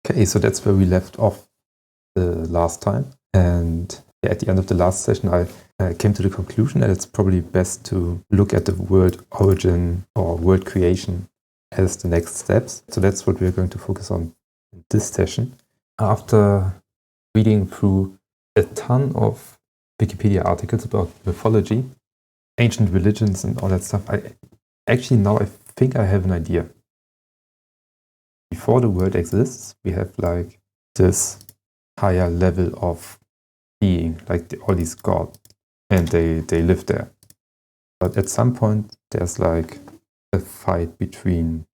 Okay, so that's where we left off the last time. And at the end of the last session, I came to the conclusion that it's probably best to look at the word origin or word creation as the next steps. So that's what we're going to focus on in this session. After reading through a ton of Wikipedia articles about mythology, ancient religions and all that stuff, I think I have an idea. Before the world exists, we have like this higher level of being, like all these gods, and they live there. But at some point, there's like a fight between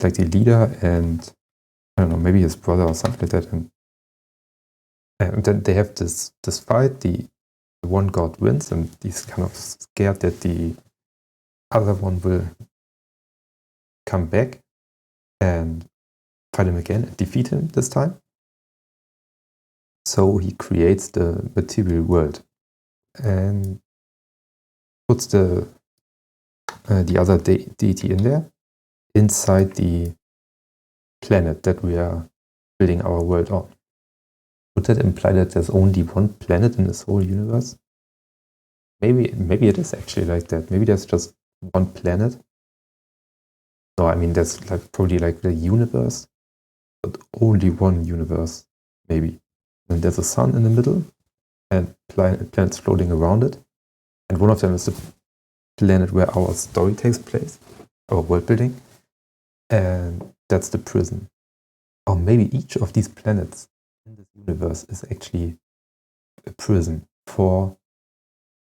like the leader and, I don't know, maybe his brother or something like that. And then they have this fight. The one god wins, and he's kind of scared that the other one will come back and fight him again and defeat him this time. So he creates the material world and puts the other deity in there, inside the planet that we are building our world on. Would that imply that there's only one planet in this whole universe? Maybe it is actually like that. Maybe there's just one planet. No, I mean there's like probably like the universe, but only one universe, maybe. And there's a sun in the middle, and planets floating around it. And one of them is the planet where our story takes place, our world building. And that's the prison. Or maybe each of these planets in this universe is actually a prison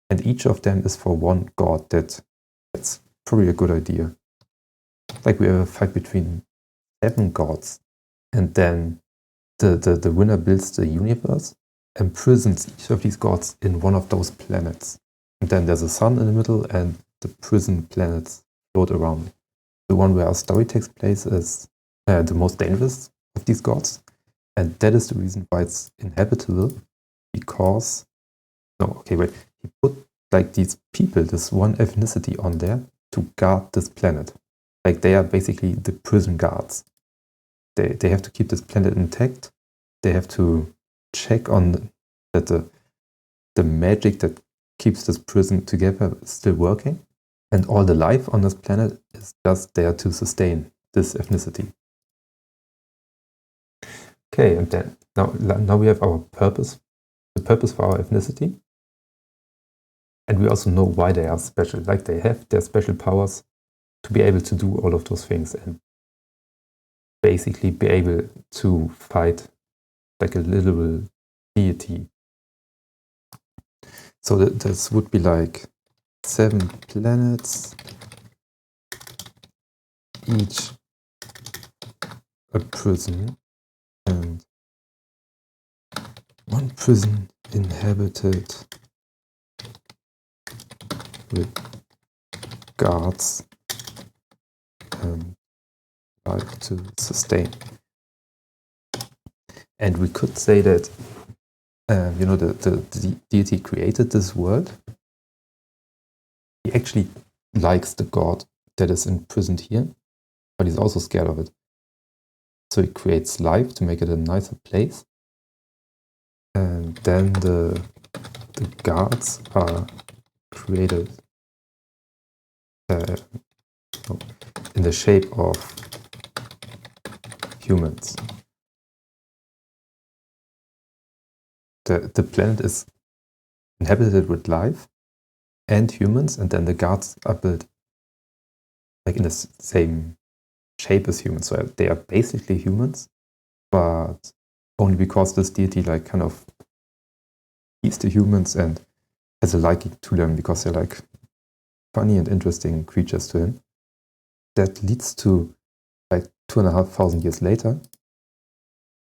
and each of them is for one god. That's probably a good idea. Like we have a fight between 7 gods, and then the winner builds the universe and prisons each of these gods in one of those planets. And then there's a sun in the middle, and the prison planets float around. The one where our story takes place is the most dangerous of these gods, and that is the reason why it's inhabitable, because he put like these people, this one ethnicity on there to guard this planet. Like they are basically the prison guards. They have to keep this planet intact. They have to check on that the magic that keeps this prison together is still working, and all the life on this planet is just there to sustain this ethnicity. Okay, and then now we have our purpose, the purpose for our ethnicity, and we also know why they are special. Like they have their special powers to be able to do all of those things and basically be able to fight like a literal deity. So this would be like 7 planets, each a prison, and one prison inhabited with guards and life to sustain. And we could say that the deity created this world. He actually likes the god that is imprisoned here, but he's also scared of it. So he creates life to make it a nicer place. And then the guards are created in the shape of humans. The planet is inhabited with life and humans, and then the guards are built like in the same shape as humans. So they are basically humans, but only because this deity like kind of sees the humans and has a liking to them because they're like funny and interesting creatures to him. That leads to like 2,500 years later,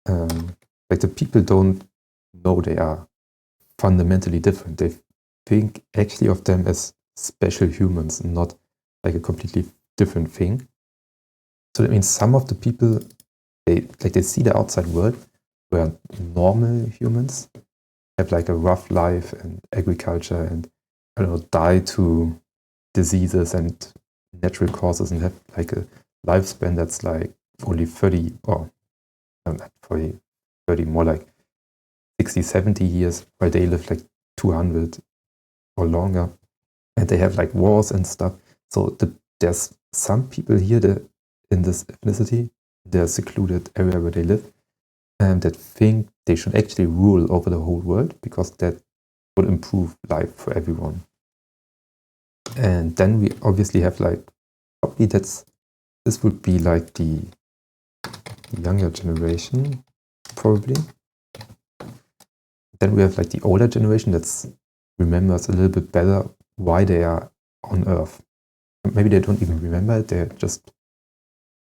like the people don't know they are fundamentally different. They think actually of them as special humans, not like a completely different thing. So that means some of the people, they see the outside world where normal humans have like a rough life and agriculture and, I don't know, die to diseases and natural causes and have like a lifespan that's like only 30 or no, not 40, 30, more like 60, 70 years, while they live like 200 or longer. And they have like wars and stuff. So there's some people here that in this ethnicity, their secluded area where they live, that think they should actually rule over the whole world because that would improve life for everyone. And then we obviously have like, probably this would be like the younger generation, probably. Then we have like the older generation that remembers a little bit better why they are on Earth. Maybe they don't even remember it,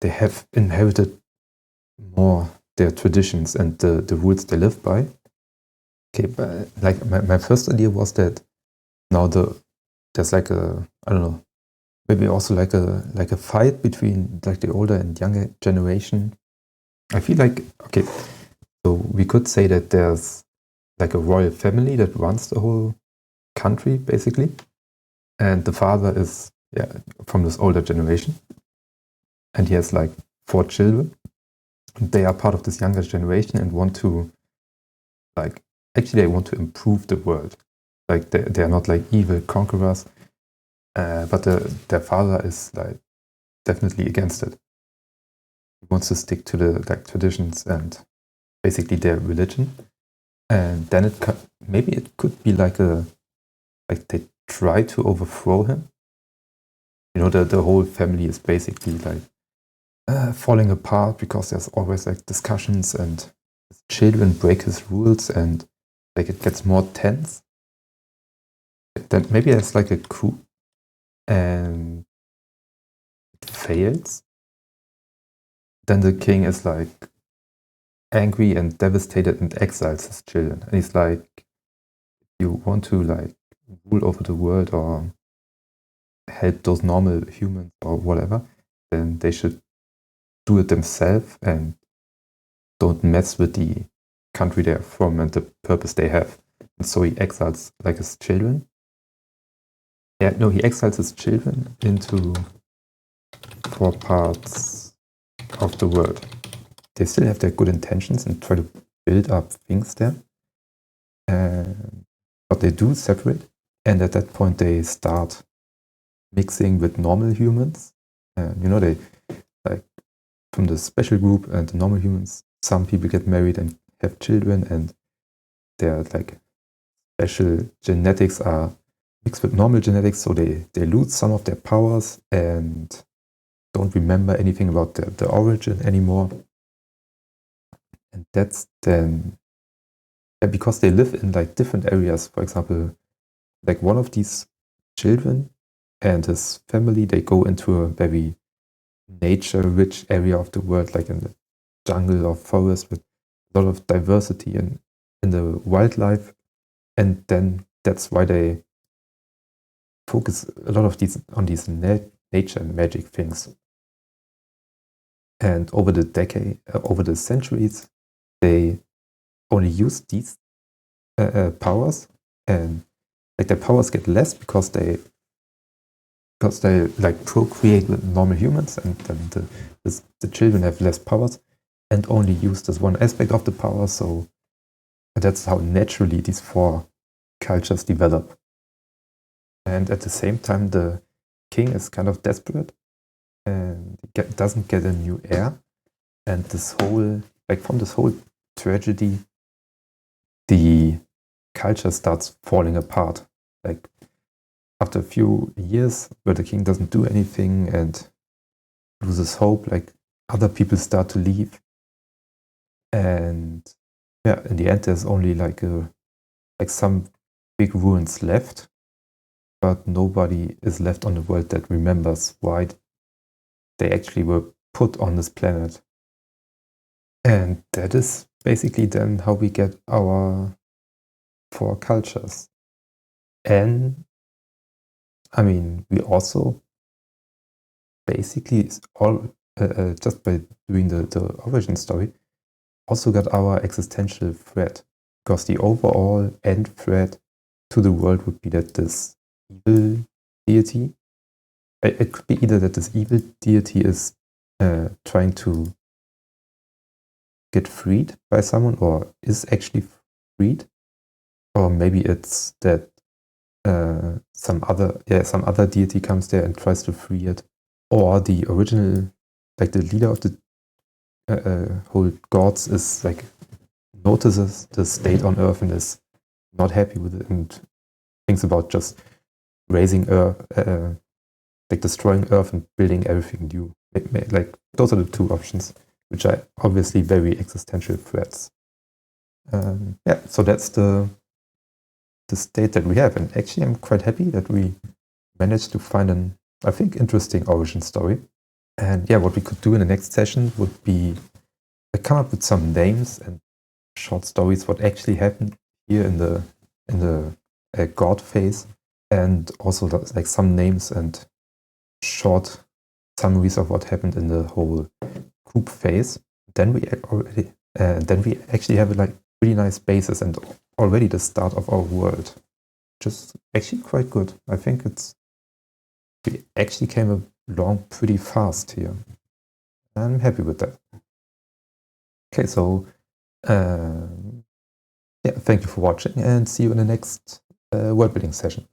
they have inherited more their traditions and the rules they live by. Okay, but like my first idea was that now there's like a, I don't know, maybe also like a fight between like the older and younger generation. I feel like, okay, so we could say that there's like a royal family that runs the whole country basically, and the father is from this older generation, and he has like 4 children. They are part of this younger generation and want to they want to improve the world. Like they are not like evil conquerors, but their father is like definitely against it. He wants to stick to the like traditions and basically their religion. And then maybe it could be like they try to overthrow him. You know, the whole family is basically like falling apart because there's always like discussions and children break his rules and like it gets more tense. Then maybe there's like a coup and it fails. Then the king is like angry and devastated and exiles his children. And he's like, you want to like rule over the world or help those normal humans or whatever, then they should do it themselves and don't mess with the country they're from and the purpose they have. And so he exiles like his children. Yeah, no, he exiles his children into 4 parts of the world. They still have their good intentions and try to build up things there. But they do separate. And at that point, they start mixing with normal humans. You know, they like from the special group and the normal humans, some people get married and have children, and their like special genetics are mixed with normal genetics, so they lose some of their powers and don't remember anything about the origin anymore. And that's then because they live in like different areas. For example, like one of these children and his family, they go into a very nature-rich area of the world, like in the jungle or forest with a lot of diversity in the wildlife. And then that's why they focus a lot of on these nature and magic things. And over the centuries, they only use these powers, and like their powers get less because they like procreate with normal humans, and then the children have less powers and only use this one aspect of the power. So that's how naturally these 4 cultures develop. And at the same time, the king is kind of desperate and doesn't get a new heir. And from this whole tragedy, the culture starts falling apart. Like after a few years where the king doesn't do anything and loses hope, like other people start to leave. And in the end, there's only like some big ruins left, but nobody is left on the world that remembers why they actually were put on this planet. And that is basically then how we get our 4 cultures. And I mean, we also basically all just by doing the origin story also got our existential threat, because the overall end threat to the world would be that this evil deity, it could be either that this evil deity is trying to get freed by someone, or is actually freed, or maybe it's that some other deity comes there and tries to free it, or the original, like the leader of the whole gods is like notices the state on Earth and is not happy with it and thinks about just raising Earth, like destroying Earth and building everything new. Like those are the two options, which are obviously very existential threats. Yeah, so that's the state that we have, and actually I'm quite happy that we managed to find an, I think, interesting origin story. And yeah, what we could do in the next session would be come up with some names and short stories what actually happened here in the god phase, and also like some names and short summaries of what happened in the whole group phase. Then we actually have a like really nice basis and already the start of our world, which is actually quite good. I think we actually came along pretty fast here. I'm happy with that. Okay, so yeah, thank you for watching and see you in the next world building session.